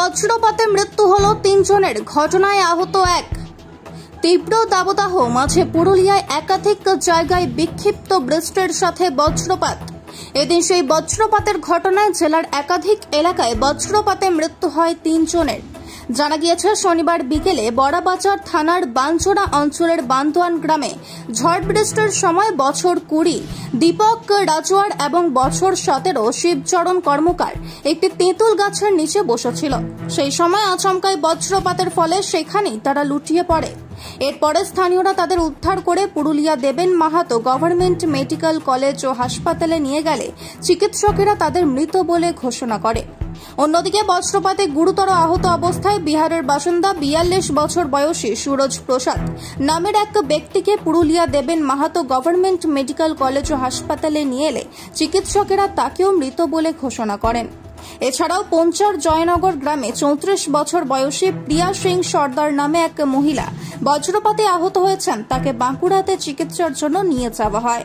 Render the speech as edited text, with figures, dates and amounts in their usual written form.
বজ্রপাতে মৃত্যু হলো 3 জনের, ঘটনায় আহত 1। তীব্র দাবদাহ মাঝে পুরুলিয়ায় একাধিক জায়গায় বিক্ষিপ্ত বৃষ্টির সাথে বজ্রপাত। এদিন সেই বজ্রপাতের ঘটনায় জেলার একাধিক এলাকায় বজ্রপাতে মৃত্যু হয় 3 জনের। জানা গিয়েছে, শনিবার বিকেলে বড়াবাজার থানার বানচোড়া অঞ্চলের বান্দোয়ান গ্রামে ঝড় বৃষ্টির সময় বছর 20 দীপক রাজওয়ার এবং বছর 17 শিবচরণ কর্মকার একটি তেঁতুল গাছের নিচে বসেছিল। সেই সময় আচমকায় বজ্রপাতের ফলে সেখানেই তারা লুটিয়ে পড়ে। এরপরে স্থানীয়রা তাদের উদ্ধার করে পুরুলিয়া দেবেন মাহাতো গভর্নমেন্ট মেডিকেল কলেজ ও হাসপাতালে নিয়ে গেলে চিকিৎসকেরা তাদের মৃত বলে ঘোষণা করে। অন্যদিকে বজ্রপাতে গুরুতর আহত অবস্থায় বিহারের বাসিন্দা 42 বছর বয়সী সুরজ প্রসাদ নামের এক ব্যক্তিকে পুরুলিয়া দেবেন মাহাতো গভর্নমেন্ট মেডিকেল কলেজ ও হাসপাতালে নিয়ে এলে চিকিৎসকেরা তাকেও মৃত বলে ঘোষণা করেন। এছাড়াও পঞ্চার জয়নগর গ্রামে 34 বছর বয়সী প্রিয়া সিং সর্দার নামে এক মহিলা বজ্রপাতে আহত হয়েছেন, তাকে বাঁকুড়াতে চিকিৎসার জন্য নিয়ে যাওয়া হয়।